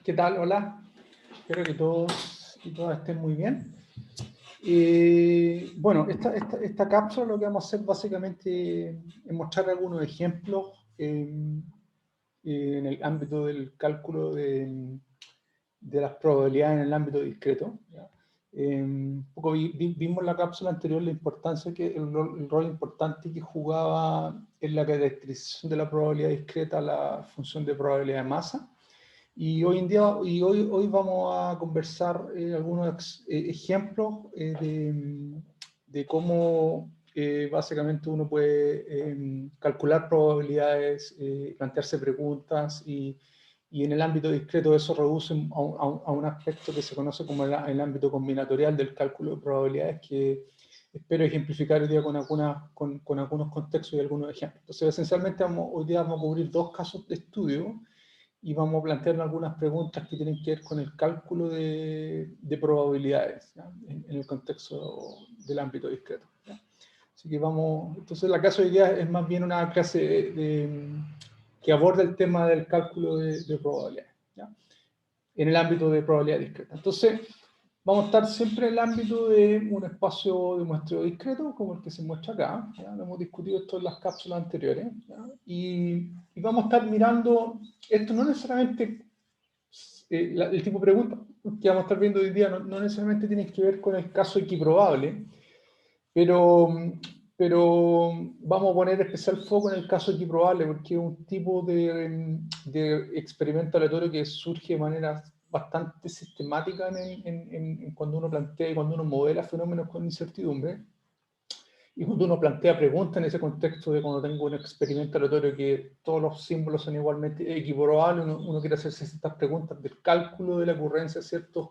¿Qué tal? Hola. Espero que todos y todas estén muy bien. Bueno, esta cápsula lo que vamos a hacer básicamente es mostrar algunos ejemplos en el ámbito del cálculo de las probabilidades en el ámbito discreto. ¿Ya? Un poco vimos en la cápsula anterior la importancia el rol importante que jugaba en la caracterización de la probabilidad discreta la función de probabilidad de masa. Y hoy en día, hoy vamos a conversar algunos ejemplos de cómo básicamente uno puede calcular probabilidades, plantearse preguntas y en el ámbito discreto eso reduce a un aspecto que se conoce como el ámbito combinatorial del cálculo de probabilidades, que espero ejemplificar hoy día con algunos contextos y algunos ejemplos. Entonces, esencialmente hoy día vamos a cubrir dos casos de estudio y vamos a plantear algunas preguntas que tienen que ver con el cálculo de probabilidades, en el contexto del ámbito discreto. ¿Ya? Así que vamos, entonces la clase de hoy día es más bien una clase que aborda el tema del cálculo de probabilidades, ¿ya? En el ámbito de probabilidad discreta. Entonces, vamos a estar siempre en el ámbito de un espacio de muestreo discreto, como el que se muestra acá. ¿Ya? Lo hemos discutido esto en las cápsulas anteriores. ¿Ya? Y vamos a estar mirando, esto no necesariamente, el tipo de preguntas que vamos a estar viendo hoy día no necesariamente tienen que ver con el caso equiprobable, pero vamos a poner especial foco en el caso equiprobable, porque es un tipo de experimento aleatorio que surge de manera bastante sistemática cuando uno plantea y cuando uno modela fenómenos con incertidumbre. Y cuando uno plantea preguntas en ese contexto de cuando tengo un experimento aleatorio que todos los símbolos son igualmente equiprobables, uno quiere hacerse estas preguntas del cálculo de la ocurrencia de ciertos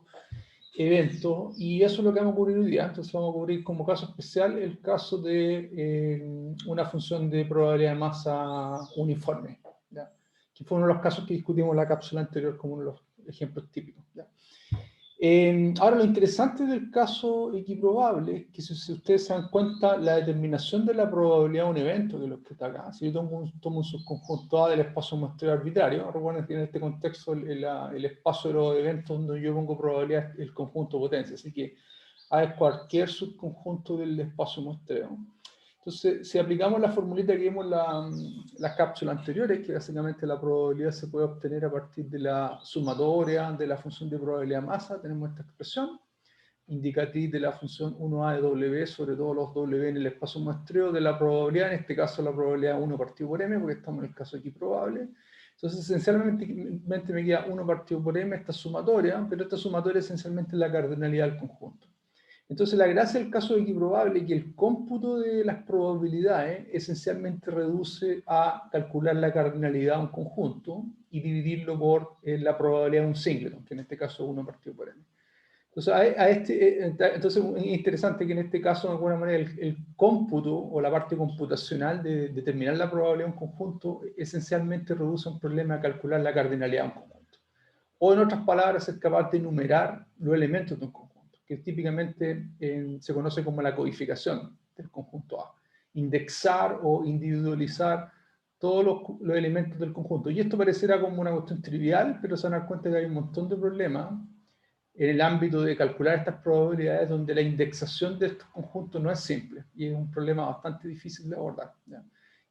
eventos, y eso es lo que vamos a cubrir hoy día. Entonces vamos a cubrir como caso especial el caso de una función de probabilidad de masa uniforme, ¿ya? Que fue uno de los casos que discutimos en la cápsula anterior como uno de los ejemplos típicos, ¿ya? Ahora, lo interesante del caso equiprobable es que si ustedes se dan cuenta, la determinación de la probabilidad de un evento, que es lo que está acá, si yo tomo un subconjunto A del espacio muestreo arbitrario, recuerden que en este contexto el espacio de los eventos donde yo pongo probabilidad es el conjunto potencia, así que A es cualquier subconjunto del espacio muestreo. Entonces, si aplicamos la formulita que vimos en las cápsulas anteriores, que básicamente la probabilidad se puede obtener a partir de la sumatoria de la función de probabilidad de masa, tenemos esta expresión indicatriz de la función 1A de W sobre todos los W en el espacio muestreo de la probabilidad, en este caso la probabilidad 1 partido por M, porque estamos en el caso aquí probable. Entonces, esencialmente me queda 1 partido por M, esta sumatoria, pero esta sumatoria esencialmente es la cardinalidad del conjunto. Entonces, la gracia del caso equiprobable es que el cómputo de las probabilidades esencialmente reduce a calcular la cardinalidad de un conjunto y dividirlo por la probabilidad de un singleton, que en este caso es 1 partido por n. Entonces, es interesante que en este caso, de alguna manera, el cómputo o la parte computacional de determinar la probabilidad de un conjunto esencialmente reduce un problema a calcular la cardinalidad de un conjunto. O, en otras palabras, es capaz de enumerar los elementos de un conjunto, que típicamente se conoce como la codificación del conjunto A. Indexar o individualizar todos los elementos del conjunto. Y esto parecerá como una cuestión trivial, pero se van a dar cuenta que hay un montón de problemas en el ámbito de calcular estas probabilidades donde la indexación de estos conjuntos no es simple y es un problema bastante difícil de abordar, ¿ya?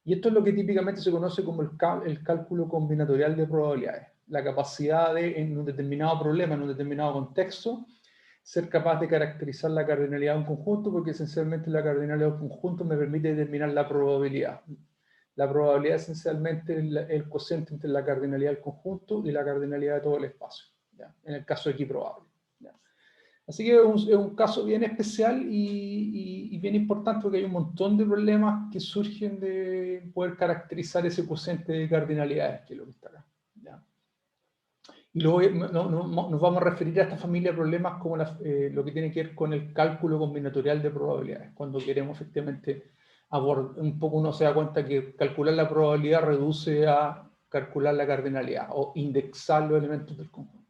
Y esto es lo que típicamente se conoce como el cálculo combinatorial de probabilidades, la capacidad de, en un determinado problema, en un determinado contexto, ser capaz de caracterizar la cardinalidad de un conjunto, porque esencialmente la cardinalidad de un conjunto me permite determinar la probabilidad. La probabilidad esencialmente es el cociente entre la cardinalidad del conjunto y la cardinalidad de todo el espacio, ¿ya? En el caso equiprobable. Así que es un caso bien especial y bien importante, porque hay un montón de problemas que surgen de poder caracterizar ese cociente de cardinalidades, que es lo que está acá, ¿ya? Y luego nos vamos a referir a esta familia de problemas como lo que tiene que ver con el cálculo combinatorial de probabilidades, cuando queremos efectivamente abordar, un poco uno se da cuenta que calcular la probabilidad reduce a calcular la cardinalidad o indexar los elementos del conjunto.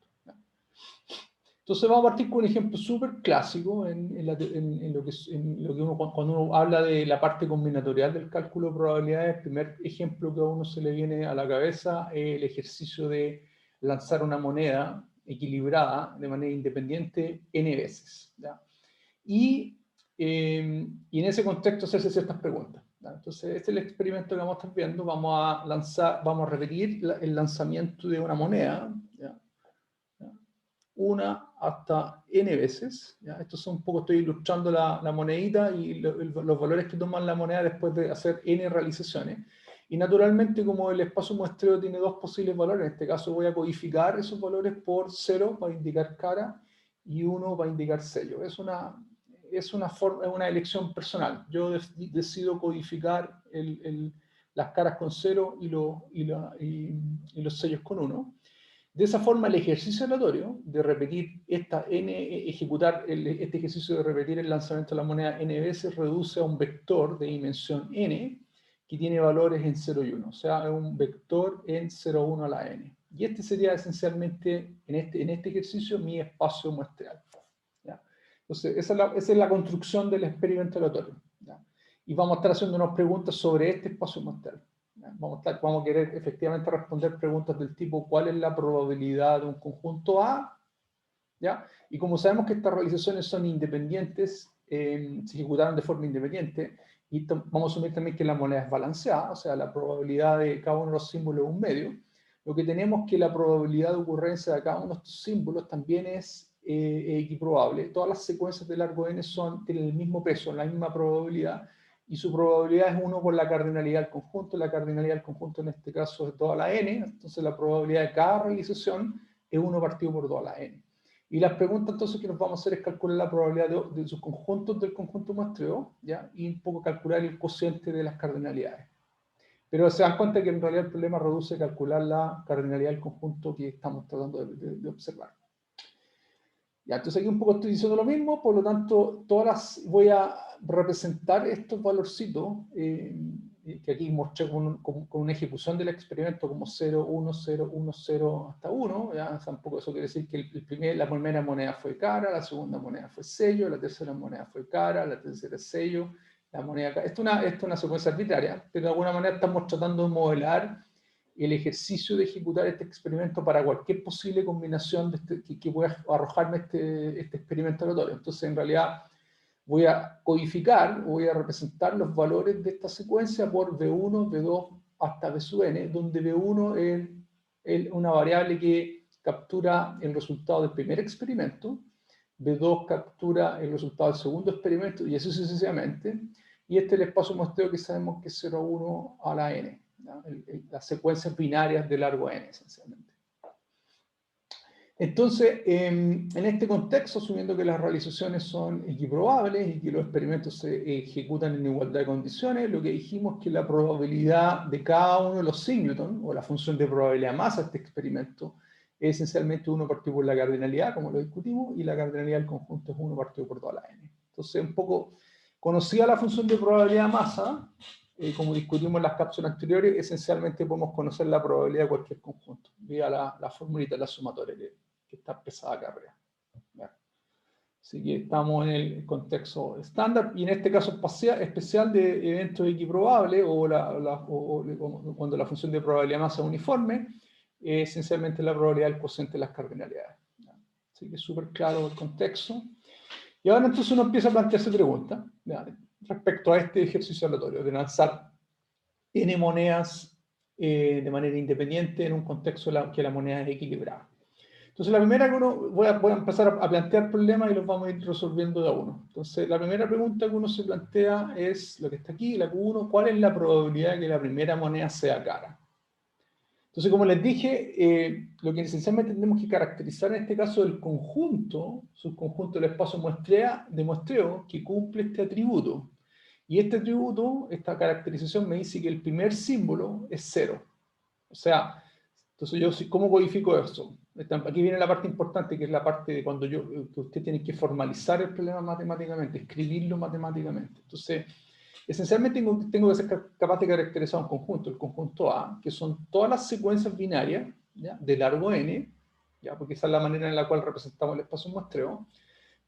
Entonces vamos a partir con un ejemplo súper clásico en lo que uno, cuando uno habla de la parte combinatorial del cálculo de probabilidades. El primer ejemplo que a uno se le viene a la cabeza es el ejercicio de lanzar una moneda equilibrada de manera independiente n veces, ¿ya? Y en ese contexto se hacen ciertas preguntas, ¿ya? Entonces, este es el experimento que vamos a estar viendo. Vamos a repetir el lanzamiento de una moneda, ¿ya? Una hasta n veces, ¿ya? Esto es un poco, estoy ilustrando la monedita y los valores que toman la moneda después de hacer n realizaciones. Y naturalmente, como el espacio muestreo tiene dos posibles valores, en este caso voy a codificar esos valores por 0 para indicar cara y 1 para indicar sello. Es una elección personal. Yo decido codificar las caras con 0 y los sellos con 1. De esa forma, el ejercicio aleatorio de repetir este ejercicio de repetir el lanzamiento de la moneda n veces reduce a un vector de dimensión n que tiene valores en 0 y 1, o sea, es un vector en 0, 1 a la n. Y este sería esencialmente, en este ejercicio, mi espacio muestreal, ¿ya? Entonces, esa es la construcción del experimento aleatorio, ¿ya? Y vamos a estar haciendo unas preguntas sobre este espacio muestreal. Vamos a querer efectivamente responder preguntas del tipo ¿cuál es la probabilidad de un conjunto A? ¿Ya? Y como sabemos que estas realizaciones son independientes, se ejecutaron de forma independiente, y vamos a asumir también que la moneda es balanceada, o sea, la probabilidad de cada uno de los símbolos es un medio, lo que tenemos es que la probabilidad de ocurrencia de cada uno de estos símbolos también es equiprobable. Todas las secuencias de largo n tienen el mismo peso, la misma probabilidad, y su probabilidad es 1 por la cardinalidad del conjunto. La cardinalidad del conjunto en este caso es 2 a la n, entonces la probabilidad de cada realización es 1 partido por 2 a la n. Y las preguntas entonces que nos vamos a hacer es calcular la probabilidad de sus conjuntos del conjunto muestreo, ¿ya? Y un poco calcular el cociente de las cardinalidades. Pero se dan cuenta que en realidad el problema reduce calcular la cardinalidad del conjunto que estamos tratando de observar. Ya, entonces aquí un poco estoy diciendo lo mismo, por lo tanto, voy a representar estos valorcitos que aquí mostré con una ejecución del experimento como 0, 1, 0, 1, 0 hasta 1. ¿Ya? O sea, un poco eso quiere decir que la primera moneda fue cara, la segunda moneda fue sello, la tercera moneda fue cara, la tercera sello, la moneda cara. Esto es una secuencia arbitraria, pero de alguna manera estamos tratando de modelar el ejercicio de ejecutar este experimento para cualquier posible combinación que pueda arrojarme este experimento aleatorio. Entonces, en realidad, voy a codificar, voy a representar los valores de esta secuencia por V1, V2 hasta V sub n, donde V1 es una variable que captura el resultado del primer experimento, V2 captura el resultado del segundo experimento, y así sucesivamente. Y este es el espacio muestreo que sabemos que es 0, 1 a la n. Las secuencias binarias de largo n, esencialmente. Entonces, en este contexto, asumiendo que las realizaciones son equiprobables y que los experimentos se ejecutan en igualdad de condiciones, lo que dijimos es que la probabilidad de cada uno de los singleton, o la función de probabilidad de masa de este experimento, es esencialmente 1 partido por la cardinalidad, como lo discutimos, y la cardinalidad del conjunto es 1 partido por toda la n. Entonces, un poco conocida la función de probabilidad de masa, como discutimos en las cápsulas anteriores, esencialmente podemos conocer la probabilidad de cualquier conjunto, vía la formulita de la sumatoria que está pesada acá arriba. Así que estamos en el contexto estándar, y en este caso especial de eventos equiprobables, o cuando la función de probabilidad de masa es uniforme, esencialmente la probabilidad del cociente de las cardinalidades. Así que es súper claro el contexto. Y ahora entonces uno empieza a plantearse preguntas respecto a este ejercicio aleatorio de lanzar n monedas de manera independiente en un contexto que la moneda es equilibrada. Entonces la primera que voy a empezar a plantear problemas y los vamos a ir resolviendo de a uno. Entonces la primera pregunta que uno se plantea es lo que está aquí, la Q1, ¿cuál es la probabilidad de que la primera moneda sea cara? Entonces, como les dije, lo que esencialmente tenemos que caracterizar en este caso es el subconjunto del espacio de muestreo que cumple este atributo. Y este atributo, esta caracterización me dice que el primer símbolo es 0. O sea, entonces ¿cómo codifico eso? Aquí viene la parte importante, que es la parte de cuando que usted tiene que formalizar el problema matemáticamente, escribirlo matemáticamente. Entonces, esencialmente tengo que ser capaz de caracterizar un conjunto, el conjunto A, que son todas las secuencias binarias, ¿ya?, de largo n, ¿ya?, porque esa es la manera en la cual representamos el espacio muestreo,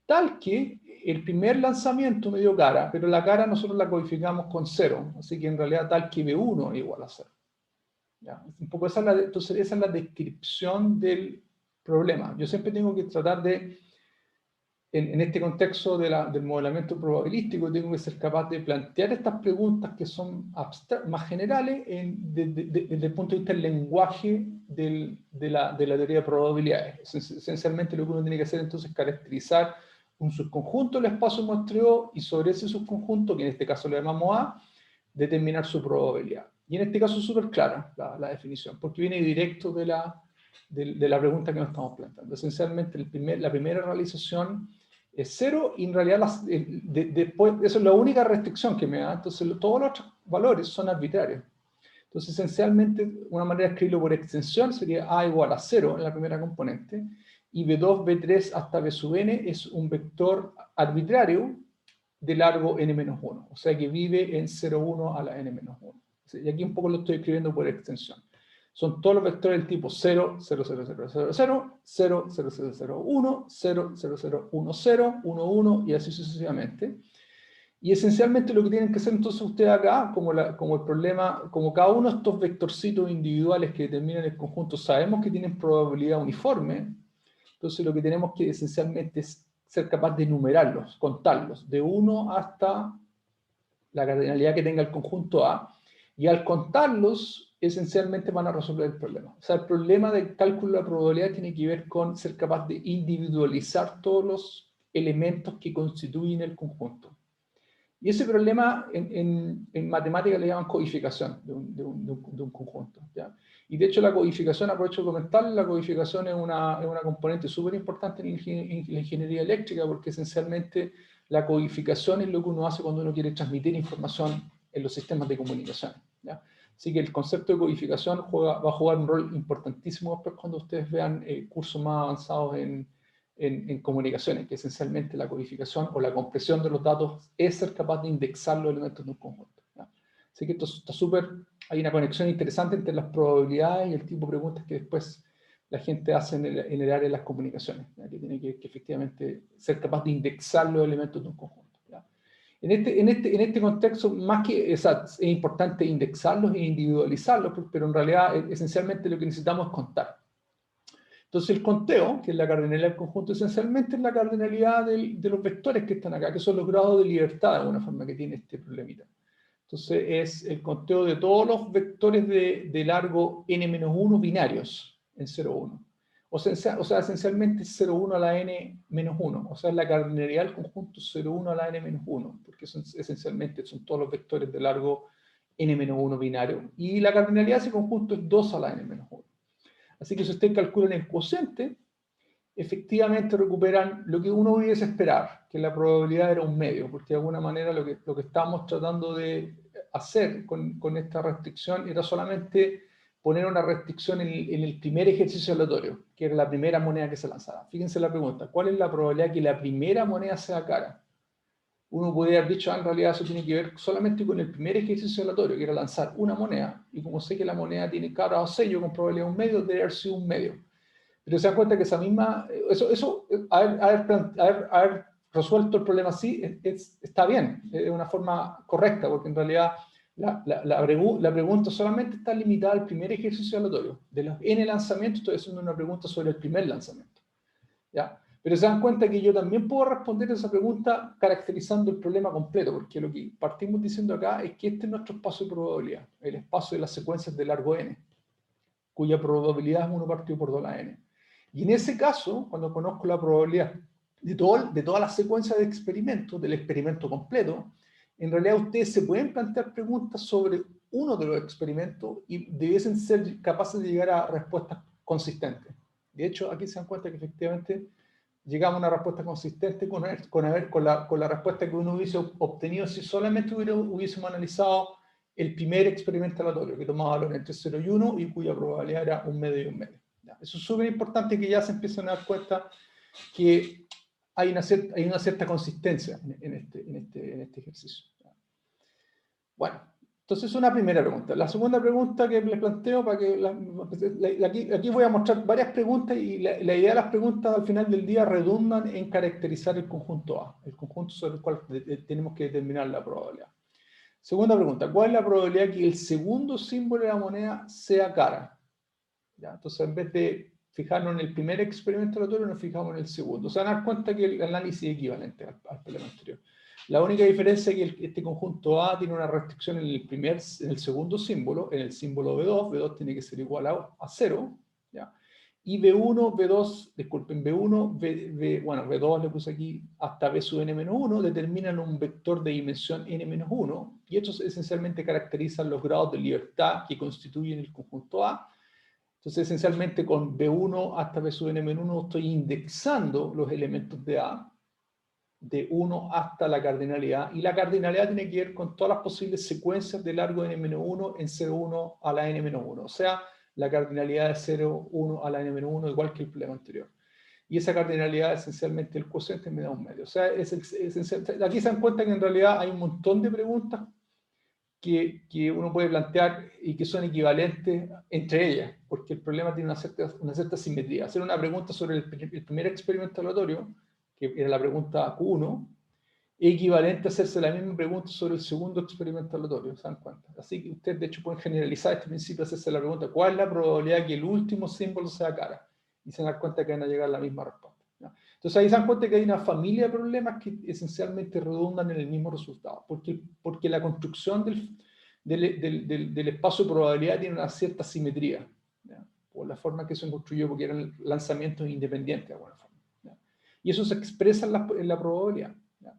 tal que el primer lanzamiento me dio cara, pero la cara nosotros la codificamos con 0, así que en realidad tal que V1 es igual a 0. ¿ya? Un poco entonces esa es la descripción del problema. Yo siempre tengo que tratar de, en este contexto del modelamiento probabilístico, tengo que ser capaz de plantear estas preguntas que son más generales desde el punto de vista del lenguaje de la teoría de probabilidades. Esencialmente lo que uno tiene que hacer entonces es caracterizar un subconjunto del espacio muestreo y sobre ese subconjunto, que en este caso le llamamos A, determinar su probabilidad. Y en este caso es súper clara la definición, porque viene directo de la pregunta que nos estamos planteando. Esencialmente la primera realización es 0 y en realidad después, eso es la única restricción que me da, entonces todos los otros valores son arbitrarios. Entonces esencialmente una manera de escribirlo por extensión sería A igual a 0 en la primera componente, y B2, B3 hasta B sub n es un vector arbitrario de largo n-1, o sea que vive en 0,1 a la n-1. Y aquí un poco lo estoy escribiendo por extensión. Son todos los vectores del tipo 0, 0, 0, 0, 0, 0, 0, 0, 0, 0, 1, 0, 0, 0, 1, 0, 1, 1 y así sucesivamente. Y esencialmente lo que tienen que hacer entonces ustedes acá, como el problema, como cada uno de estos vectorcitos individuales que determinan el conjunto sabemos que tienen probabilidad uniforme, entonces lo que tenemos que esencialmente es ser capaz de enumerarlos, contarlos, de 1 hasta la cardinalidad que tenga el conjunto A, y al contarlos, esencialmente van a resolver el problema. O sea, el problema del cálculo de la probabilidad tiene que ver con ser capaz de individualizar todos los elementos que constituyen el conjunto. Y ese problema en matemáticas le llaman codificación de un conjunto, ¿ya? Y de hecho la codificación, aprovecho de comentarles, la codificación es una componente súper importante en la ingeniería eléctrica, porque esencialmente la codificación es lo que uno hace cuando uno quiere transmitir información en los sistemas de comunicación, ¿ya? Así que el concepto de codificación va a jugar un rol importantísimo después cuando ustedes vean cursos más avanzados en comunicaciones, que esencialmente la codificación o la compresión de los datos es ser capaz de indexar los elementos de un conjunto, ¿ya? Así que esto está súper, hay una conexión interesante entre las probabilidades y el tipo de preguntas que después la gente hace en el área de las comunicaciones, ¿ya? Que tiene que efectivamente ser capaz de indexar los elementos de un conjunto, ¿ya? En este contexto, más que es importante indexarlos e individualizarlos, pero en realidad esencialmente lo que necesitamos es contar. Entonces el conteo, que es la cardinalidad del conjunto, esencialmente es la cardinalidad de los vectores que están acá, que son los grados de libertad de alguna forma que tiene este problemita. Entonces es el conteo de todos los vectores de largo n-1 binarios en 0,1. O sea, esencialmente 0,1 a la n-1. O sea, es la cardinalidad del conjunto 0,1 a la n-1, porque esencialmente son todos los vectores de largo n-1 binario. Y la cardinalidad de ese conjunto es 2 a la n-1. Así que si ustedes calculan el cociente, efectivamente recuperan lo que uno hubiese esperar, que la probabilidad era un medio, porque de alguna manera lo que estábamos tratando de hacer con esta restricción era solamente poner una restricción en el primer ejercicio aleatorio, que era la primera moneda que se lanzara. Fíjense la pregunta, ¿cuál es la probabilidad que la primera moneda sea cara? Uno podría haber dicho, en realidad eso tiene que ver solamente con el primer ejercicio aleatorio, que era lanzar una moneda, y como sé que la moneda tiene cara o sello con probabilidad de un medio, debe haber sido un medio. Pero se dan cuenta que esa misma, haber resuelto el problema así está bien, es una forma correcta, porque en realidad la pregunta solamente está limitada al primer ejercicio aleatorio. De los n lanzamientos estoy haciendo una pregunta sobre el primer lanzamiento, ¿ya? Pero se dan cuenta que yo también puedo responder esa pregunta caracterizando el problema completo, porque lo que partimos diciendo acá es que este es nuestro espacio de probabilidad, el espacio de las secuencias de largo n, cuya probabilidad es 1 partido por 2 a la n. Y en ese caso, cuando conozco la probabilidad de toda la secuencia de experimentos, del experimento completo, en realidad ustedes se pueden plantear preguntas sobre uno de los experimentos y debiesen ser capaces de llegar a respuestas consistentes. De hecho, aquí se dan cuenta que efectivamente llegamos a una respuesta consistente con la respuesta que uno hubiese obtenido si solamente hubiésemos analizado el primer experimento aleatorio, que tomaba valor entre 0 y 1 y cuya probabilidad era un medio y un medio. Eso es súper importante, que ya se empiecen a dar cuenta que hay una cierta consistencia en este ejercicio. Bueno, entonces una primera pregunta. La segunda pregunta que les planteo, para que aquí voy a mostrar varias preguntas, y la idea de las preguntas al final del día redundan en caracterizar el conjunto A, el conjunto sobre el cual tenemos que determinar la probabilidad. Segunda pregunta, ¿cuál es la probabilidad que el segundo símbolo de la moneda sea cara? ¿Ya? Entonces, en vez de fijarnos en el primer experimento aleatorio, nos fijamos en el segundo. Se van a dar cuenta que el análisis es equivalente al problema anterior. La única diferencia es que este conjunto A tiene una restricción en el segundo símbolo, en el símbolo B2. B2 tiene que ser igual a 0. ¿Ya? Y B1, B2, disculpen, B1, bueno, B2 le puse aquí hasta B sub n-1, determinan un vector de dimensión n-1, y estos esencialmente caracterizan los grados de libertad que constituyen el conjunto A. Entonces, esencialmente con B1 hasta B sub n-1 estoy indexando los elementos de A, de 1 hasta la cardinalidad, y la cardinalidad tiene que ver con todas las posibles secuencias de largo de n-1 en 0,1 a la n-1, o sea, la cardinalidad de 0,1 a la n-1, igual que el problema anterior. Y esa cardinalidad esencialmente el cociente me da un medio. O sea, aquí se dan cuenta que en realidad hay un montón de preguntas que uno puede plantear y que son equivalentes entre ellas, porque el problema tiene una cierta simetría. Hacer una pregunta sobre el primer experimento aleatorio, que era la pregunta Q1, es equivalente a hacerse la misma pregunta sobre el segundo experimento aleatorio, ¿se dan cuenta? Así que ustedes, de hecho, pueden generalizar este principio, hacerse la pregunta, ¿cuál es la probabilidad que el último símbolo sea cara? Y se dan cuenta que van a llegar a la misma respuesta, ¿ya? Entonces ahí se dan cuenta que hay una familia de problemas que esencialmente redundan en el mismo resultado, porque la construcción del espacio de probabilidad tiene una cierta simetría, ¿ya? Por la forma que se construyó, porque eran lanzamientos independientes de alguna forma, ¿ya? Y eso se expresa en la probabilidad, ¿ya?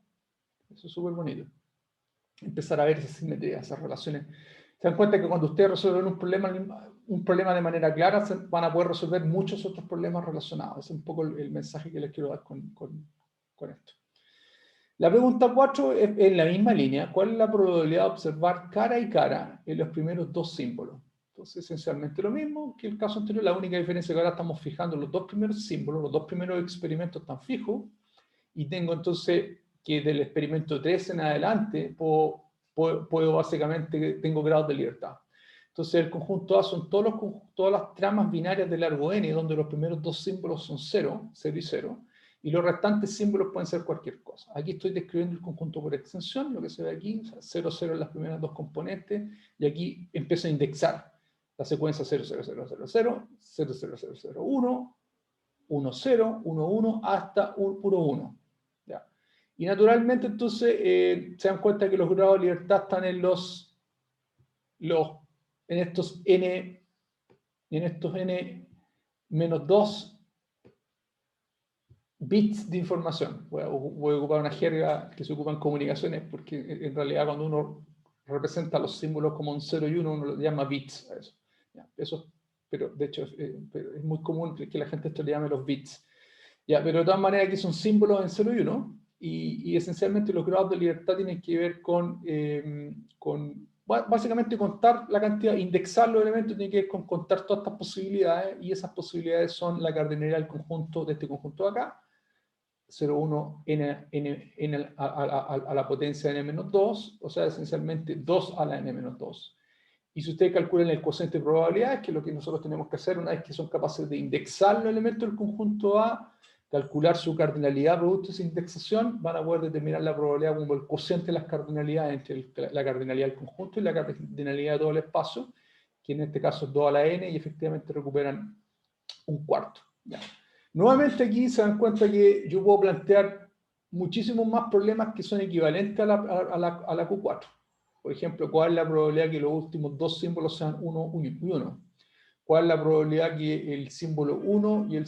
Eso es súper bonito. Empezar a ver esas simetrías, esas relaciones. Se dan cuenta que cuando ustedes resuelven un problema de manera clara, van a poder resolver muchos otros problemas relacionados. Ese es un poco el mensaje que les quiero dar con esto. La pregunta 4 es en la misma línea. ¿Cuál es la probabilidad de observar cara y cara en los primeros dos símbolos? Entonces, esencialmente lo mismo que el caso anterior. La única diferencia es que ahora estamos fijando los dos primeros símbolos, los dos primeros experimentos están fijos, y tengo entonces que del experimento 3 en adelante puedo básicamente, tengo grados de libertad. Entonces el conjunto A son todas las tramas binarias de largo n, donde los primeros dos símbolos son 0, 0 y 0, y los restantes símbolos pueden ser cualquier cosa. Aquí estoy describiendo el conjunto por extensión, lo que se ve aquí, o sea, 0, 0 en las primeras dos componentes, y aquí empiezo a indexar la secuencia 0, 0, 0, 0, 0, 0, 0, 0, 0, 1, 1, 0, 1, 1, hasta un puro 1. ¿Ya? Y naturalmente, entonces, se dan cuenta que los grados de libertad están en estos n menos 2 bits de información. Voy a ocupar una jerga que se ocupa en comunicaciones, porque en realidad cuando uno representa los símbolos como un 0 y 1, uno lo llama bits a eso. ¿Ya? Eso, pero de hecho es muy común que la gente esto le llame los bits. Ya, pero de todas maneras aquí son símbolos en 0 y 1, y esencialmente los grados de libertad tienen que ver con básicamente contar la cantidad, indexar los elementos, tiene que ver con contar todas estas posibilidades, y esas posibilidades son la cardinalidad del conjunto, de este conjunto de acá, 0, 1, n a la potencia de n-2, o sea, esencialmente 2 a la n-2. Y si ustedes calculan el cociente de probabilidades, que es lo que nosotros tenemos que hacer una vez que son capaces de indexar los elementos del conjunto A, calcular su cardinalidad producto de esa indexación, van a poder determinar la probabilidad como el cociente de las cardinalidades entre la cardinalidad del conjunto y la cardinalidad de todo el espacio, que en este caso es 2 a la n, y efectivamente recuperan un cuarto. ¿Ya? Nuevamente aquí se dan cuenta que yo puedo plantear muchísimos más problemas que son equivalentes a la Q4. Por ejemplo, ¿cuál es la probabilidad que los últimos dos símbolos sean 1 y 1? ¿Cuál es la probabilidad que el símbolo 1 y el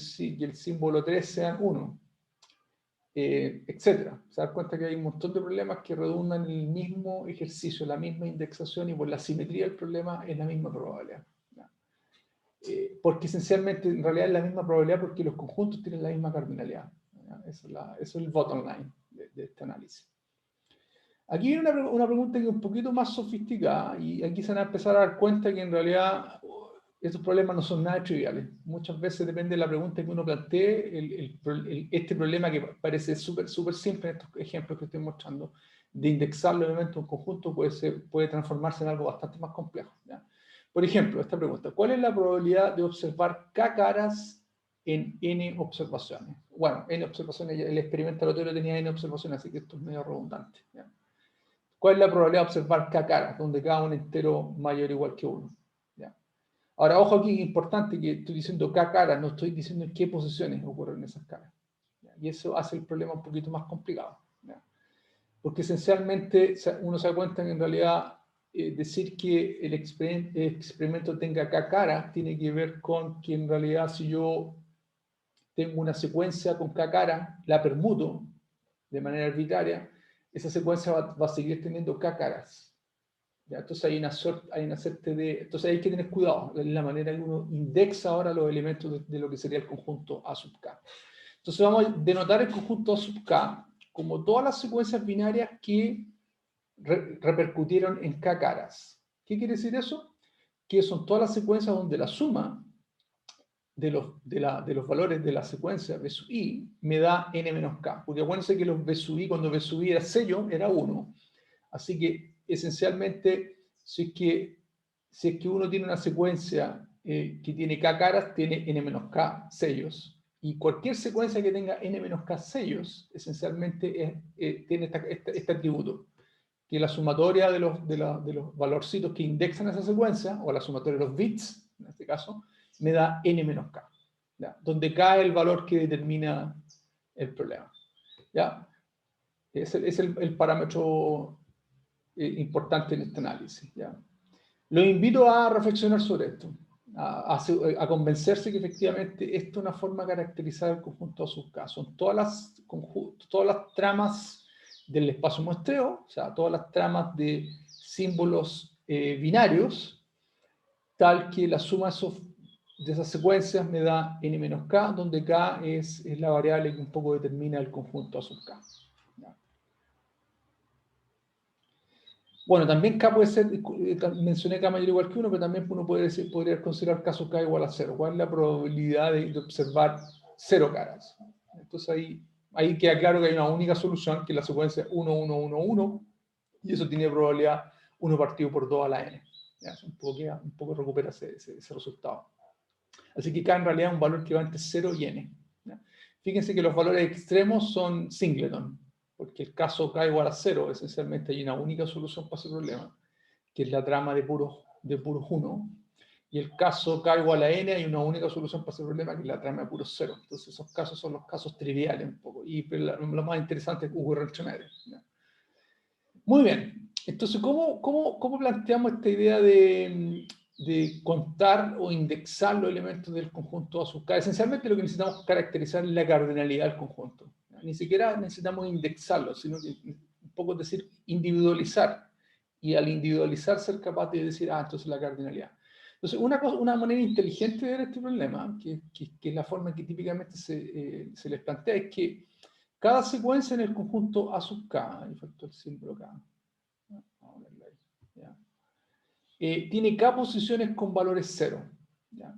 símbolo 3 sean 1? Etcétera. Se dan cuenta que hay un montón de problemas que redundan en el mismo ejercicio, la misma indexación, y por la simetría del problema es la misma probabilidad. Porque esencialmente en realidad es la misma probabilidad porque los conjuntos tienen la misma cardinalidad. Eso es el bottom line de este análisis. Aquí viene una pregunta que es un poquito más sofisticada, y aquí se van a empezar a dar cuenta que en realidad estos problemas no son nada triviales. Muchas veces depende de la pregunta que uno plantee, este problema que parece súper simple en estos ejemplos que estoy mostrando, de indexar los elementos de un conjunto puede transformarse en algo bastante más complejo, ¿ya? Por ejemplo, esta pregunta: ¿cuál es la probabilidad de observar K caras en N observaciones? Bueno, N observaciones, el experimento aleatorio tenía N observaciones, así que esto es medio redundante, ¿ya? ¿Cuál es la probabilidad de observar K caras, donde cada un entero mayor o igual que 1? ¿Ya? Ahora, ojo aquí, importante que estoy diciendo K caras, no estoy diciendo en qué posiciones ocurren esas caras. ¿Ya? Y eso hace el problema un poquito más complicado. ¿Ya? Porque esencialmente uno se da cuenta que en realidad decir que el experimento tenga K caras tiene que ver con que en realidad si yo tengo una secuencia con K caras, la permuto de manera arbitraria, esa secuencia va a seguir teniendo K caras. ¿Ya? Entonces hay una suerte de... Entonces hay que tener cuidado en la manera que uno indexa ahora los elementos de lo que sería el conjunto A sub K. Entonces vamos a denotar el conjunto A sub K como todas las secuencias binarias que repercutieron en K caras. ¿Qué quiere decir eso? Que son todas las secuencias donde la suma de los valores de la secuencia B sub i me da n menos k. Porque acuérdense que los B sub i, cuando B sub i era sello, era 1. Así que esencialmente, si es que uno tiene una secuencia que tiene k caras, tiene n menos k sellos. Y cualquier secuencia que tenga n menos k sellos, esencialmente tiene este atributo, que la sumatoria de los valorcitos que indexan esa secuencia, o la sumatoria de los bits, en este caso, me da n menos k, ¿ya? Donde k es el valor que determina el problema. ¿Ya? Es el parámetro importante en este análisis. ¿Ya? Los invito a reflexionar sobre esto, a convencerse que efectivamente esto es una forma de caracterizar el conjunto de sus casos. Son todas las tramas del espacio muestreo, o sea, todas las tramas de símbolos binarios, tal que la suma de esas secuencias me da n menos k, donde k es la variable que un poco determina el conjunto A sub k. ¿Ya? Bueno, también K puede ser, mencioné K mayor o igual que 1, pero también uno podría considerar caso K igual a 0. ¿Cuál es la probabilidad de observar 0 caras? Entonces ahí queda claro que hay una única solución, que es la secuencia 1, 1, 1, 1, y eso tiene probabilidad 1 partido por 2 a la n. ¿Ya? Un poco recupera ese resultado. Así que K en realidad es un valor que va entre 0 y n. ¿Ya? Fíjense que los valores extremos son singleton, porque el caso K igual a 0, esencialmente hay una única solución para ese problema, que es la trama de puros 1, y el caso K igual a n hay una única solución para ese problema, que es la trama de puros 0. Entonces esos casos son los casos triviales un poco, y lo más interesante es que ocurre entre medio. ¿Ya? Muy bien, entonces ¿cómo planteamos esta idea de contar o indexar los elementos del conjunto A sub K? Esencialmente lo que necesitamos caracterizar es la cardinalidad del conjunto. Ni siquiera necesitamos indexarlo, sino que un poco es decir, individualizar. Y al individualizar ser capaz de decir, entonces la cardinalidad. Entonces, una manera inteligente de ver este problema, que es la forma en que típicamente se les plantea, es que cada secuencia en el conjunto A sub K, ahí faltó el símbolo K, ¿ya? Tiene K posiciones con valores 0. ¿Ya?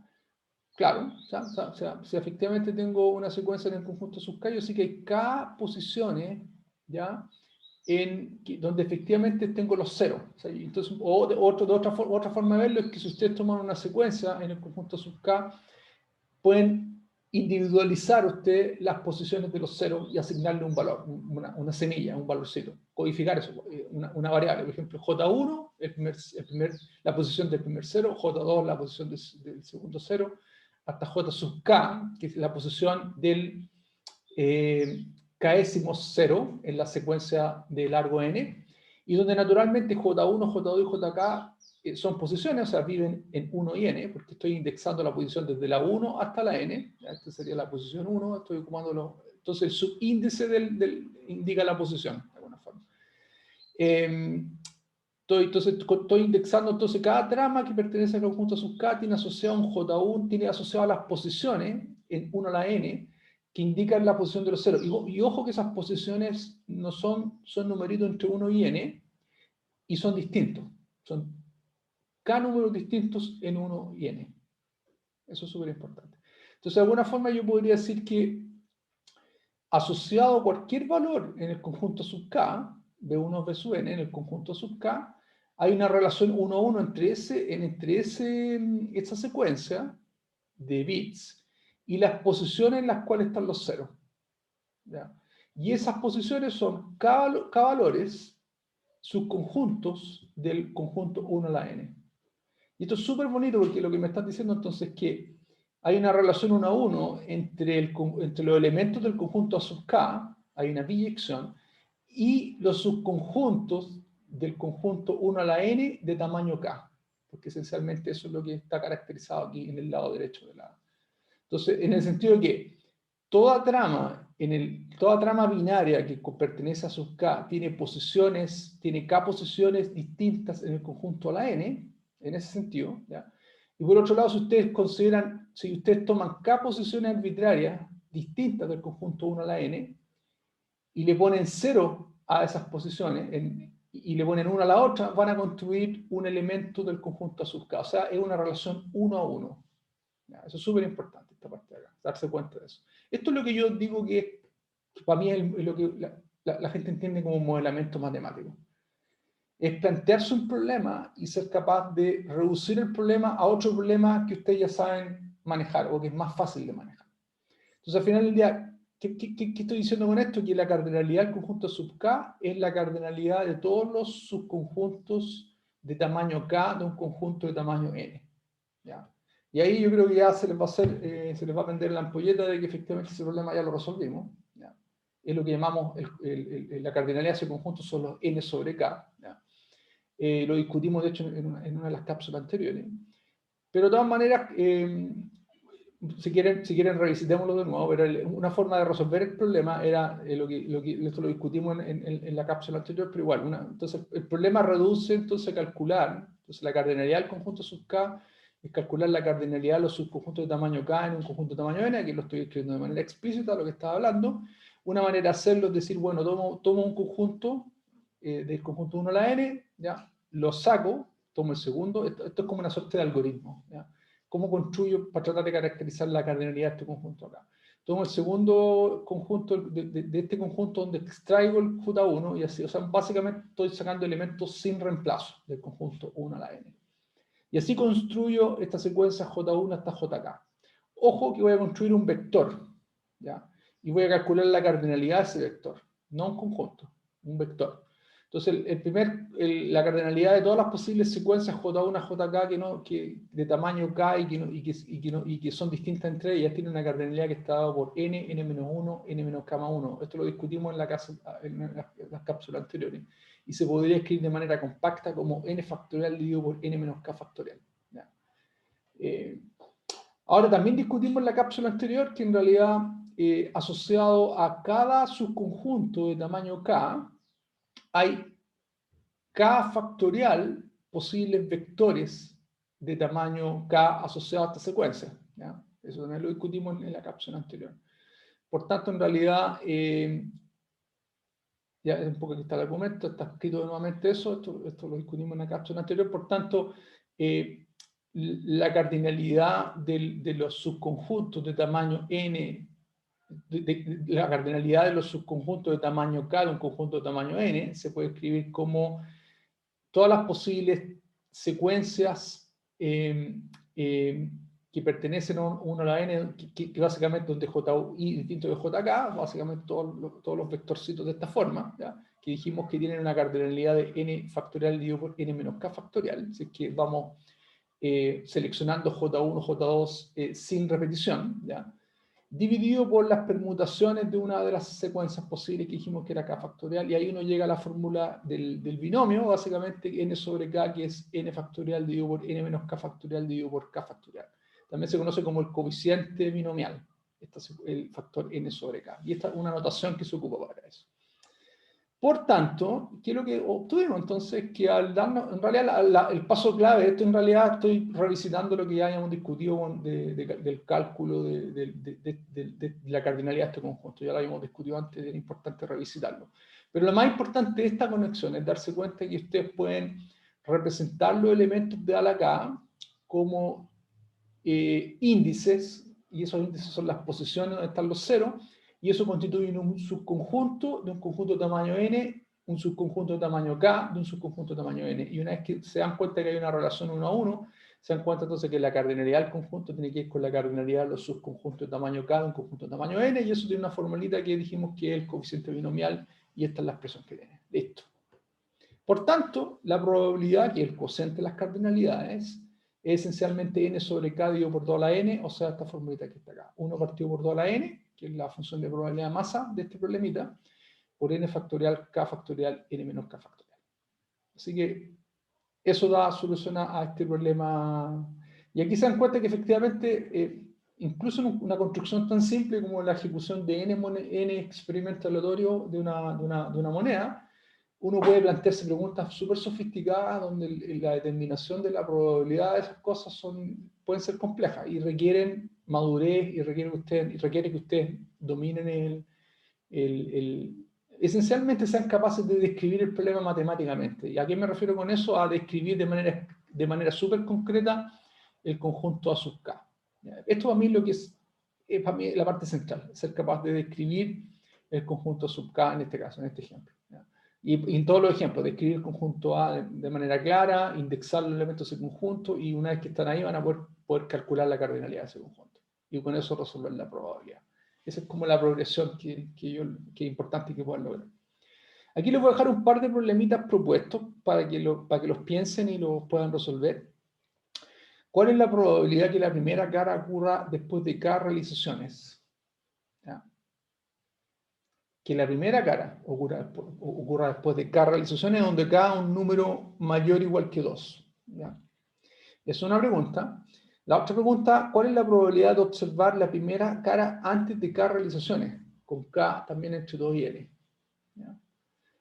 Claro, o sea, si efectivamente tengo una secuencia en el conjunto sub K, yo sí que hay K posiciones, ¿ya? Donde efectivamente tengo los ceros. O sea, entonces, otra forma de verlo es que si ustedes toman una secuencia en el conjunto sub K, pueden individualizar usted las posiciones de los ceros y asignarle un valor, una semilla, un valorcito, codificar eso, una variable, por ejemplo, J1, la posición del primer cero, J2, la posición del segundo cero, hasta J sub K, que es la posición del késimo cero en la secuencia de largo n, y donde naturalmente J1, J2 y JK son posiciones, o sea, viven en 1 y n, porque estoy indexando la posición desde la 1 hasta la n. Esta sería la posición 1, estoy ocupando entonces el subíndice indica la posición, de alguna forma. Estoy indexando entonces cada trama que pertenece al conjunto sub K tiene asociado un J1, tiene asociado las posiciones en 1 a la n, que indican la posición de los ceros. Y ojo que esas posiciones no son numeritos entre 1 y n, y son distintos. Son K números distintos en 1 y n. Eso es súper importante. Entonces, de alguna forma yo podría decir que asociado a cualquier valor en el conjunto sub K, B1 B sub n, en el conjunto sub K, hay una relación 1 a 1 entre esa secuencia de bits y las posiciones en las cuales están los ceros. ¿Ya? Y esas posiciones son K valores subconjuntos del conjunto 1 a la n. Y esto es súper bonito porque lo que me estás diciendo entonces es que hay una relación 1 a 1 entre los elementos del conjunto A sub k, hay una biyección, y los subconjuntos del conjunto 1 a la n de tamaño k, porque esencialmente eso es lo que está caracterizado aquí en el lado derecho de la... Entonces, en el sentido de que toda trama binaria que pertenece a sub k tiene posiciones, tiene k posiciones distintas en el conjunto a la n, en ese sentido, ¿ya? Y por otro lado, si ustedes consideran, si ustedes toman k posiciones arbitrarias distintas del conjunto 1 a la n y le ponen 0 a esas posiciones y le ponen una a la otra, van a construir un elemento del conjunto a sub k. O sea, es una relación 1 a 1. ¿Ya? Eso es súper importante, esta parte de acá, darse cuenta de eso. Esto es lo que yo digo que para mí es lo que la gente entiende como un modelamiento matemático. Es plantearse un problema y ser capaz de reducir el problema a otro problema que ustedes ya saben manejar o que es más fácil de manejar. Entonces, al final del día, ¿qué estoy diciendo con esto? Que la cardinalidad del conjunto sub K es la cardinalidad de todos los subconjuntos de tamaño K de un conjunto de tamaño N. ¿Ya? Y ahí yo creo que ya se les va a hacer, se les va a prender la ampolleta de que efectivamente ese problema ya lo resolvimos. ¿Ya? Es lo que llamamos la cardinalidad de ese conjunto son los N sobre K. ¿Ya? Lo discutimos, de hecho, en una de las cápsulas anteriores. Pero de todas maneras, si quieren revisitémoslo de nuevo, pero una forma de resolver el problema era esto lo discutimos en la cápsula anterior, pero igual, entonces el problema reduce entonces a calcular, entonces la cardinalidad del conjunto sub K es calcular la cardinalidad de los subconjuntos de tamaño K en un conjunto de tamaño N, aquí lo estoy escribiendo de manera explícita, lo que estaba hablando. Una manera de hacerlo es decir, bueno, tomo un conjunto del conjunto 1 a la N, ¿ya? Lo saco, tomo el segundo, esto es como una suerte de algoritmo, ¿ya? ¿Cómo construyo para tratar de caracterizar la cardinalidad de este conjunto acá? Tomo el segundo conjunto de este conjunto donde extraigo el J1 y así, o sea, básicamente estoy sacando elementos sin reemplazo del conjunto 1 a la n. Y así construyo esta secuencia J1 hasta Jk. Ojo que voy a construir un vector, ¿ya? Y voy a calcular la cardinalidad de ese vector, no un conjunto, un vector. Entonces, la cardinalidad de todas las posibles secuencias J1 a Jk de tamaño K y que son distintas entre ellas, tienen una cardinalidad que está dada por n, n-1, n-k-1. Esto lo discutimos en las cápsulas anteriores. Y se podría escribir de manera compacta como n factorial dividido por n menos k factorial. Ahora, también discutimos en la cápsula anterior que en realidad, asociado a cada subconjunto de tamaño k, hay k factorial posibles vectores de tamaño k asociados a esta secuencia. ¿Ya? Eso también lo discutimos en la cápsula anterior. Por tanto, en realidad, ya es un poco aquí está el argumento, está escrito nuevamente eso, esto lo discutimos en la cápsula anterior. Por tanto, la cardinalidad de los subconjuntos de tamaño n, la cardinalidad de los subconjuntos de tamaño k de un conjunto de tamaño n, se puede escribir como todas las posibles secuencias que pertenecen a uno a la n, que básicamente donde ji distinto de jk, básicamente todos los vectorcitos de esta forma, ¿ya? Que dijimos que tienen una cardinalidad de n factorial dividido por n menos k factorial, así que vamos seleccionando j1, j2 sin repetición, ¿ya? Dividido por las permutaciones de una de las secuencias posibles que dijimos que era k factorial, y ahí uno llega a la fórmula del binomio, básicamente n sobre k, que es n factorial dividido por n menos k factorial dividido por k factorial. También se conoce como el coeficiente binomial, el factor n sobre k, y esta es una notación que se ocupa para eso. Por tanto, ¿qué es lo que obtuvimos? Entonces, que al darnos, en realidad, el paso clave, esto en realidad estoy revisitando lo que ya habíamos discutido del cálculo de la cardinalidad de este conjunto. Ya lo habíamos discutido antes, era importante revisitarlo. Pero lo más importante de esta conexión es darse cuenta que ustedes pueden representar los elementos de A a la K como índices, y esos índices son las posiciones donde están los ceros, y eso constituye un subconjunto de un conjunto de tamaño n, un subconjunto de tamaño k, de un subconjunto de tamaño n. Y una vez que se dan cuenta que hay una relación 1 a 1, se dan cuenta entonces que la cardinalidad del conjunto tiene que ir con la cardinalidad de los subconjuntos de tamaño k de un conjunto de tamaño n, y eso tiene una formulita que dijimos que es el coeficiente binomial, y esta es la expresión que tiene. Listo. Por tanto, la probabilidad, que es el cociente de las cardinalidades, es esencialmente n sobre k dividido por 2 a la n, o sea, esta formulita que está acá. 1 partido por 2 a la n, que es la función de probabilidad de masa de este problemita, por n factorial k factorial n menos k factorial. Así que eso da solución a este problema. Y aquí se dan cuenta que efectivamente, incluso en una construcción tan simple como la ejecución de n experimentos aleatorios de una moneda, uno puede plantearse preguntas súper sofisticadas donde la determinación de la probabilidad de esas cosas pueden ser complejas y requieren madurez y requiere que ustedes dominen esencialmente sean capaces de describir el problema matemáticamente. ¿Y a qué me refiero con eso? A describir de manera súper concreta el conjunto A sub K. Esto para mí es lo que es para mí la parte central, ser capaz de describir el conjunto A sub K en este caso, en este ejemplo. Y en todos los ejemplos, describir el conjunto A de manera clara, indexar los elementos de ese conjunto, y una vez que están ahí van a poder calcular la cardinalidad de ese conjunto. Y con eso resolver la probabilidad. Esa es como la progresión que es importante que puedan lograr. Aquí les voy a dejar un par de problemitas propuestos para que los piensen y los puedan resolver. ¿Cuál es la probabilidad que la primera cara ocurra después de K realizaciones? ¿Ya? Que la primera cara ocurra después de K realizaciones, donde K es un número mayor o igual que 2. ¿Ya? Es una pregunta. La otra pregunta, ¿cuál es la probabilidad de observar la primera cara antes de K realizaciones? Con K también entre 2 y N. ¿Ya?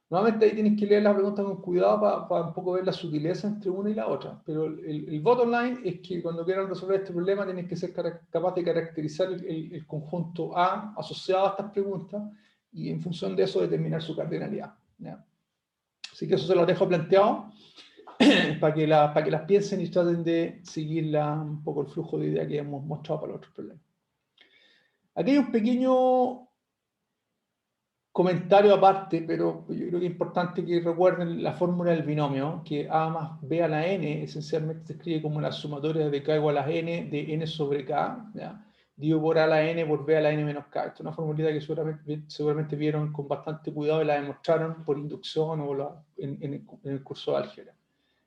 Nuevamente ahí tienes que leer la pregunta con cuidado para un poco ver la sutileza entre una y la otra. Pero el bottom line es que cuando quieran resolver este problema tienes que ser capaz de caracterizar el conjunto A asociado a estas preguntas y en función de eso determinar su cardinalidad. ¿Ya? Así que eso se lo dejo planteado para que las piensen y traten de seguir un poco el flujo de idea que hemos mostrado para los otros problemas. Aquí hay un pequeño comentario aparte, pero yo creo que es importante que recuerden la fórmula del binomio, que A más B a la n esencialmente se escribe como la sumatoria de K igual a n de n sobre K, ¿ya? Digo por A a la n por B a la n menos K. Esta es una formulita que seguramente vieron con bastante cuidado y la demostraron por inducción o en el curso de álgebra.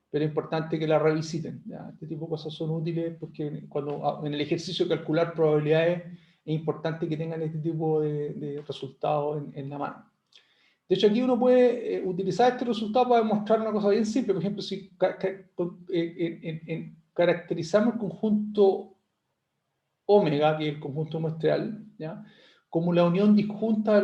Pero es importante que la revisiten, ¿ya? Este tipo de cosas son útiles porque cuando en el ejercicio de calcular probabilidades es importante que tengan este tipo de resultados en la mano. De hecho, aquí uno puede utilizar este resultado para demostrar una cosa bien simple. Por ejemplo, si caracterizamos el conjunto omega, que es el conjunto muestral, ¿ya? Como la unión disjunta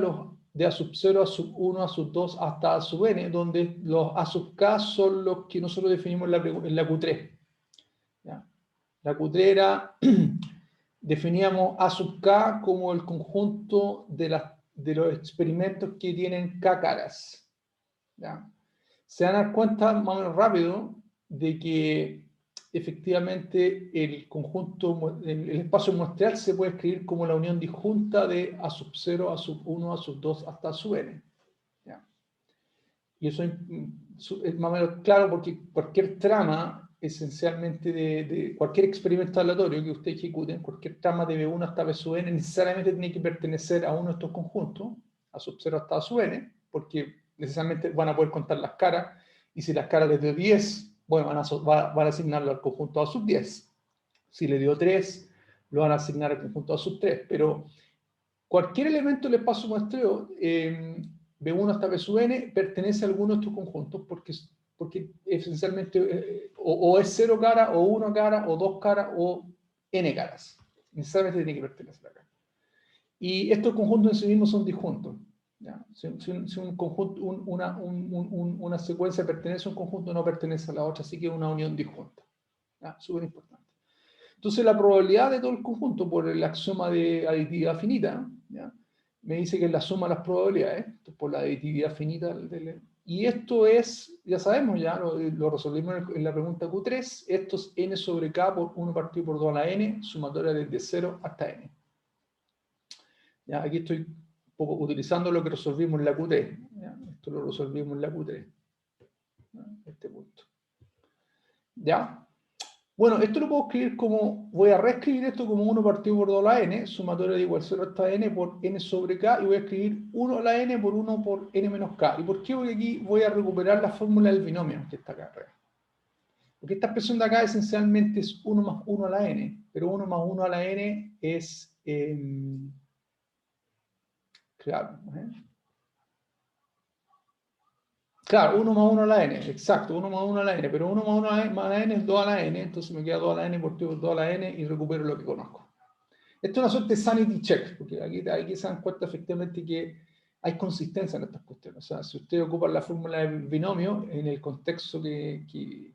de A sub 0, A sub 1, A sub 2 hasta A sub n, donde los A sub k son los que nosotros definimos en la Q3. ¿Ya? La Q3 era, definíamos A sub k como el conjunto de los experimentos que tienen k caras. ¿Ya? Se van a dar cuenta más o menos rápido de que efectivamente el espacio muestral se puede escribir como la unión disjunta de A sub 0, A sub 1, A sub 2 hasta A sub n. ¿Ya? Y eso es más o menos claro porque cualquier trama, esencialmente de cualquier experimento aleatorio que usted ejecute, cualquier trama de B1 hasta B sub n, necesariamente tiene que pertenecer a uno de estos conjuntos, A sub 0 hasta A sub n, porque necesariamente van a poder contar las caras, y si las caras les dio 10, bueno, van a asignarlo al conjunto A sub 10. Si le dio 3, lo van a asignar al conjunto A sub 3. Pero cualquier elemento del espacio muestreo, B1 hasta B sub n, pertenece a alguno de estos conjuntos porque esencialmente o es 0 cara, o 1 cara, o 2 caras, o n caras. Necesariamente tiene que pertenecer acá. Y estos conjuntos en sí mismos son disjuntos. ¿Ya? Si un conjunto, una secuencia pertenece a un conjunto, no pertenece a la otra, así que es una unión disjunta. Súper importante. Entonces la probabilidad de todo el conjunto por el axioma de aditividad finita, ¿ya? Me dice que es la suma de las probabilidades, por la aditividad finita. Y esto es, ya sabemos, ya lo resolvimos en la pregunta Q3, esto es n sobre k por 1 partido por 2 a la n, sumatoria desde 0 hasta n. ¿Ya? Aquí estoy un poco utilizando lo que resolvimos en la Q3. ¿Ya? Esto lo resolvimos en la Q3. ¿Ya? Este punto. ¿Ya? Bueno, esto lo puedo escribir como, voy a reescribir esto como 1 partido por 2 a la n, sumatorio de igual 0 hasta n por n sobre k, y voy a escribir 1 a la n por 1 por n menos k. ¿Y por qué? Porque aquí voy a recuperar la fórmula del binomio que está acá arriba. Porque esta expresión de acá esencialmente es 1 más 1 a la n, pero 1 más 1 a la n es, claro, claro, 1 más 1 a la n, exacto, 1 más 1 a la n, pero 1 más 1 a la n es 2 a la n, entonces me queda 2 a la n por 2 a la n y recupero lo que conozco. Esto es una suerte de sanity check, porque aquí se dan cuenta efectivamente que hay consistencia en estas cuestiones. O sea, si ustedes ocupan la fórmula del binomio en el contexto que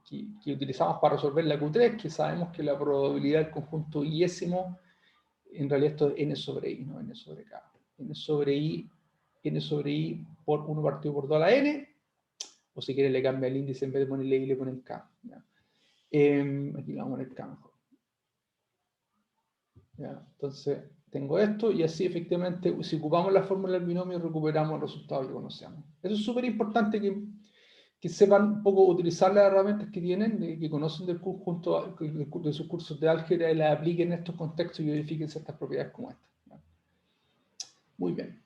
utilizamos para resolver la Q3, que sabemos que la probabilidad del conjunto iésimo, en realidad esto es n sobre i, no n sobre k. n sobre i por 1 partido por 2 a la n, o si quieren le cambia el índice, en vez de ponerle i le ponen k. Aquí le vamos a poner k mejor. ¿Ya? Entonces, tengo esto y así efectivamente, si ocupamos la fórmula del binomio, recuperamos el resultado que conocemos. Eso es súper importante que sepan un poco utilizar las herramientas que tienen, que conocen del conjunto de sus cursos de álgebra y las apliquen en estos contextos y verifiquen ciertas propiedades como esta. ¿Ya? Muy bien.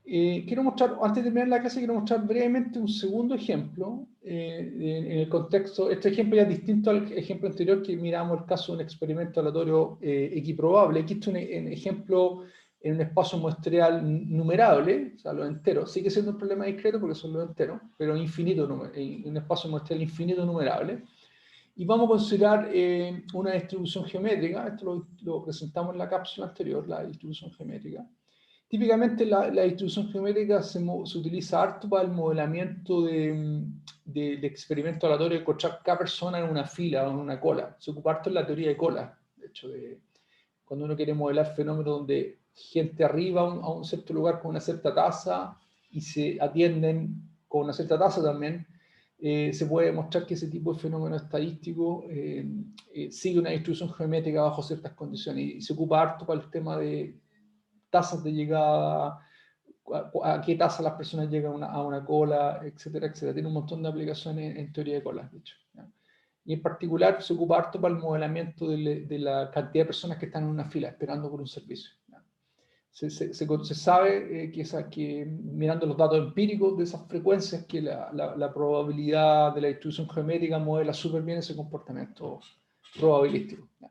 Quiero mostrar, antes de terminar la clase, quiero mostrar brevemente un segundo ejemplo en el contexto. Este ejemplo ya es distinto al ejemplo anterior que miramos el caso de un experimento aleatorio equiprobable. Aquí está un ejemplo en un espacio muestreal numerable, o sea, los enteros. Sigue siendo un problema discreto porque son los enteros, pero infinito, en un espacio muestreal infinito numerable. Y vamos a considerar una distribución geométrica. Esto lo presentamos en la cápsula anterior, la distribución geométrica. Típicamente la distribución geométrica se utiliza harto para el modelamiento de experimento aleatorio de encontrar cada persona en una fila o en una cola. Se ocupa harto en la teoría de cola, de hecho, cuando uno quiere modelar fenómenos donde gente arriba a un cierto lugar con una cierta tasa y se atienden con una cierta tasa también, se puede demostrar que ese tipo de fenómeno estadístico sigue una distribución geométrica bajo ciertas condiciones y se ocupa harto para el tema de tasas de llegada, a qué tasa las personas llegan a una cola, etcétera, etcétera. Tiene un montón de aplicaciones en teoría de colas, de hecho. ¿Ya? Y en particular se ocupa harto para el modelamiento de la cantidad de personas que están en una fila esperando por un servicio. ¿Ya? Se sabe que mirando los datos empíricos de esas frecuencias que la probabilidad de la distribución geométrica modela súper bien ese comportamiento probabilístico. ¿Ya?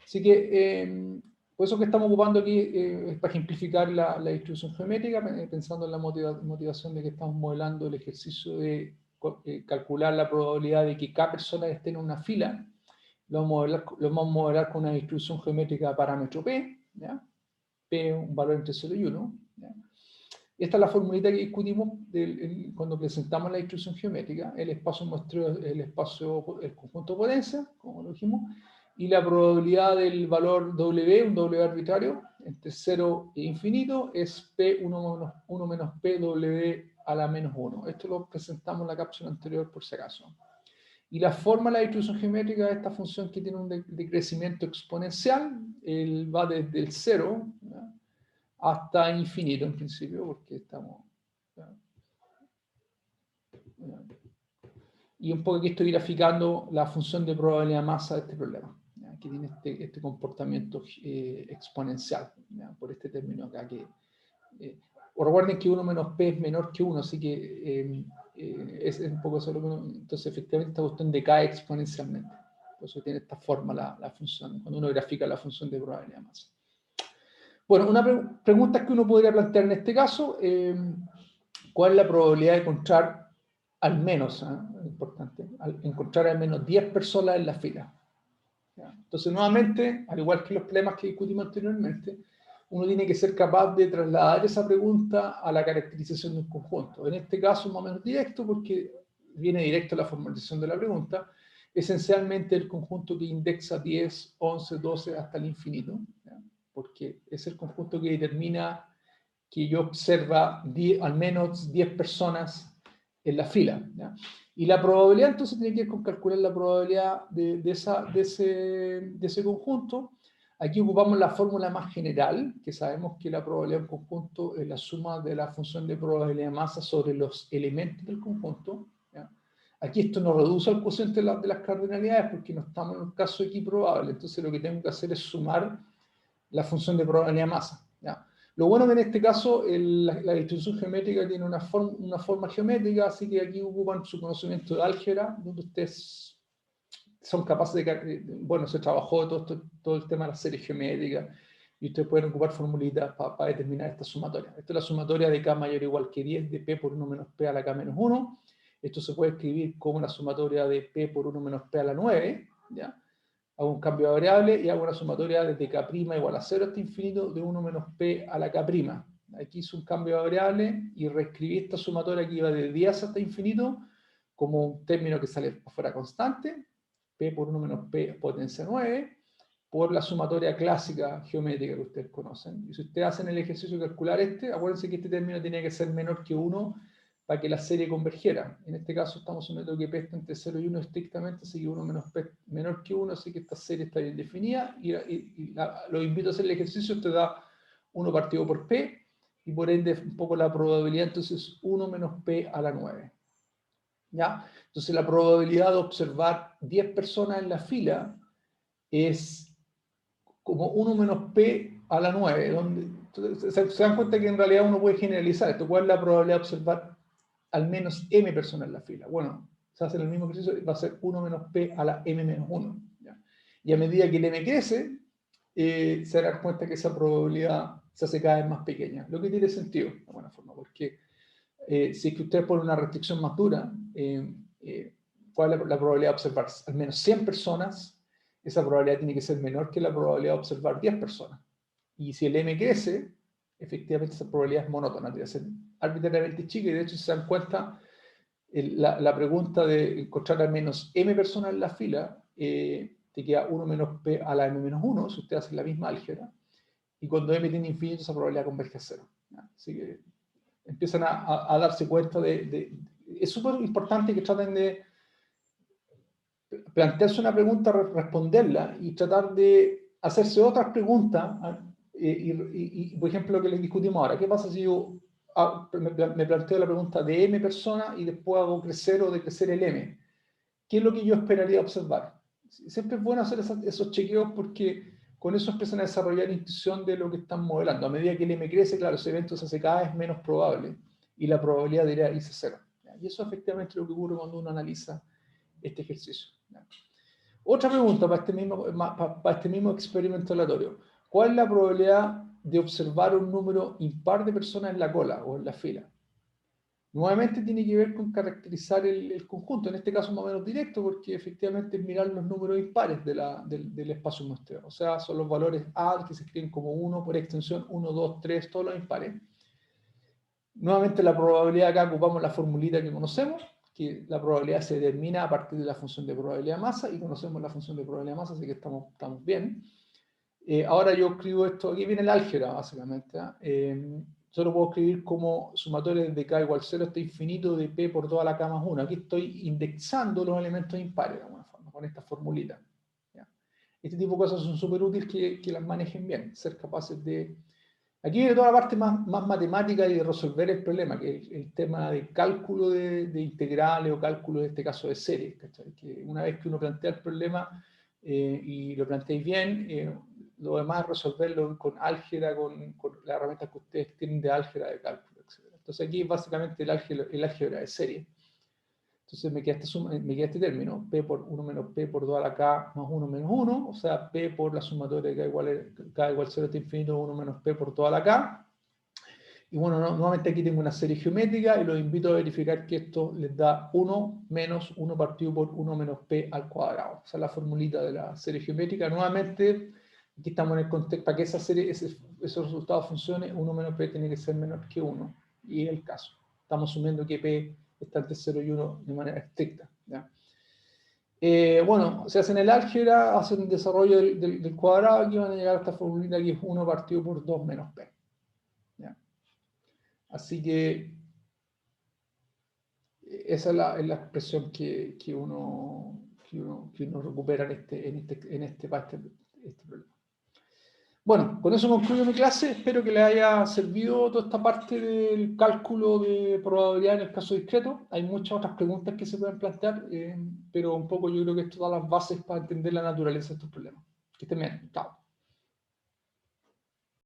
Así que por eso que estamos ocupando aquí es para ejemplificar la distribución geométrica, pensando en la motivación de que estamos modelando el ejercicio de calcular la probabilidad de que cada persona esté en una fila. Lo vamos a modelar con una distribución geométrica de parámetro P, ¿ya? P un valor entre 0 y 1. ¿Ya? Esta es la formulita que discutimos cuando presentamos la distribución geométrica. El espacio muestreo es el conjunto de potencia, como lo dijimos, y la probabilidad del valor W, un W arbitrario, entre 0 e infinito, es P1 menos P W a la menos 1. Esto lo presentamos en la cápsula anterior por si acaso. Y la forma de la distribución geométrica de esta función que tiene un decrecimiento exponencial, va desde el 0, ¿ya? Hasta infinito en principio, porque estamos... ¿ya? Y un poco aquí estoy graficando la función de probabilidad masa de este problema, ¿ya? Que tiene este comportamiento exponencial, ¿ya? Por este término acá. O recuerden que 1 menos p es menor que 1, así que es un poco solo que entonces efectivamente esta cuestión decae exponencialmente. Por eso tiene esta forma la función, cuando uno grafica la función de probabilidad masa. Bueno, una pregunta que uno podría plantear en este caso, ¿cuál es la probabilidad de encontrar al menos, importante, encontrar al menos 10 personas en la fila? ¿Ya? Entonces, nuevamente, al igual que los problemas que discutimos anteriormente, uno tiene que ser capaz de trasladar esa pregunta a la caracterización de un conjunto. En este caso, más o menos directo, porque viene directo la formalización de la pregunta, esencialmente el conjunto que indexa 10, 11, 12 hasta el infinito, ¿ya? Porque es el conjunto que determina que yo observa al menos 10 personas en la fila, ¿ya? Y la probabilidad entonces tiene que ver con calcular la probabilidad de ese conjunto. Aquí ocupamos la fórmula más general, que sabemos que la probabilidad de un conjunto es la suma de la función de probabilidad de masa sobre los elementos del conjunto, ¿ya? Aquí esto no reduce al cociente de las cardinalidades porque no estamos en un caso equiprobable. Entonces lo que tengo que hacer es sumar la función de probabilidad masa. ¿Ya? Lo bueno es que en este caso la distribución geométrica tiene una forma geométrica, así que aquí ocupan su conocimiento de álgebra, donde ustedes son capaces de, bueno, se trabajó todo el tema de las series geométricas, y ustedes pueden ocupar formulitas para determinar esta sumatoria. Esta es la sumatoria de k mayor o igual que 10 de p por 1 menos p a la k menos 1. Esto se puede escribir como una sumatoria de p por 1 menos p a la 9, ¿ya? Hago un cambio de variable y hago una sumatoria desde k' igual a 0 hasta infinito de 1 menos p a la k'. Aquí hice un cambio de variable y reescribí esta sumatoria que iba de 10 hasta infinito como un término que sale afuera constante, p por 1 menos p potencia 9, por la sumatoria clásica geométrica que ustedes conocen. Y si ustedes hacen el ejercicio de calcular acuérdense que este término tiene que ser menor que 1 para que la serie convergiera. En este caso estamos asumiendo que p está entre 0 y 1 estrictamente, así que 1 menos p menor que 1, así que esta serie está bien definida. Los invito a hacer el ejercicio, usted da 1 partido por p, y por ende un poco la probabilidad, entonces 1 menos p a la 9. ¿Ya? Entonces la probabilidad de observar 10 personas en la fila es como 1 menos p a la 9, donde se dan cuenta que en realidad uno puede generalizar esto. ¿Cuál es la probabilidad de observar al menos m personas en la fila? Bueno, se hace el mismo ejercicio, va a ser 1 menos p a la m menos 1. ¿Ya? Y a medida que el m crece, se darán cuenta que esa probabilidad se hace cada vez más pequeña, lo que tiene sentido, de alguna forma, porque si es que usted pone una restricción más dura, ¿cuál es la probabilidad de observar al menos 100 personas? Esa probabilidad tiene que ser menor que la probabilidad de observar 10 personas. Y si el m crece, efectivamente esa probabilidad es monótona, debe ser arbitrariamente chica, y de hecho si se dan cuenta, la pregunta de encontrar al menos m personas en la fila, te queda 1 menos p a la m menos 1, si usted hace la misma álgebra, y cuando m tiene infinito esa probabilidad converge a 0. ¿Ya? Así que empiezan a darse cuenta es súper importante que traten de plantearse una pregunta, responderla y tratar de hacerse otras preguntas. Por ejemplo, lo que les discutimos ahora, ¿qué pasa si yo me planteo la pregunta de m personas y después hago crecer o decrecer el m? ¿Qué es lo que yo esperaría observar? Siempre es bueno hacer esos chequeos porque con eso empiezan a desarrollar intuición de lo que están modelando. A medida que el m crece, claro, ese evento se hace cada vez menos probable y la probabilidad de irse a 0. Y eso efectivamente es lo que ocurre cuando uno analiza este ejercicio. Otra pregunta para este mismo experimento aleatorio. ¿Cuál es la probabilidad de observar un número impar de personas en la cola o en la fila? Nuevamente tiene que ver con caracterizar el conjunto, en este caso más o menos directo, porque efectivamente es mirar los números impares del espacio muestreo. O sea, son los valores A que se escriben como 1, por extensión 1, 2, 3, todos los impares. Nuevamente la probabilidad acá ocupamos la formulita que conocemos, que la probabilidad se determina a partir de la función de probabilidad de masa, y conocemos la función de probabilidad de masa, así que estamos bien. Ahora yo escribo esto, aquí viene el álgebra básicamente. Yo lo puedo escribir como sumatoria desde k igual 0 hasta infinito de p por toda la k más 1. Aquí estoy indexando los elementos impares de alguna forma, con esta formulita. ¿Ya? Este tipo de cosas son súper útiles que las manejen bien, ser capaces de... Aquí viene toda la parte más matemática y de resolver el problema, que es el tema de cálculo de integrales o cálculo, en este caso, de series. ¿Cachai? Que una vez que uno plantea el problema y lo planteáis bien, lo demás es resolverlo con álgebra, con las herramientas que ustedes tienen de álgebra, de cálculo, etc. Entonces aquí básicamente el álgebra de serie. Entonces me queda este término, p por 1 menos p por 2 a la k más 1 menos 1, o sea, p por la sumatoria de k igual 0 hasta infinito 1 menos p por toda la k. Y bueno, nuevamente aquí tengo una serie geométrica y los invito a verificar que esto les da 1 menos 1 partido por 1 menos p al cuadrado. Esa es la formulita de la serie geométrica. Nuevamente, aquí estamos en el contexto, para que esa serie, esos resultados funcionen, 1 menos p tiene que ser menor que 1. Y es el caso. Estamos asumiendo que p está entre 0 y 1 de manera estricta. ¿Ya? Bueno, se hacen el álgebra, hacen el desarrollo del cuadrado, aquí van a llegar a esta formulita que es 1 partido por 2 menos p. ¿Ya? Así que esa es la expresión que uno recupera para este problema. Bueno, con eso concluyo mi clase. Espero que les haya servido toda esta parte del cálculo de probabilidad en el caso discreto. Hay muchas otras preguntas que se pueden plantear, pero un poco yo creo que esto da las bases para entender la naturaleza de estos problemas. Que estén bien. Chao.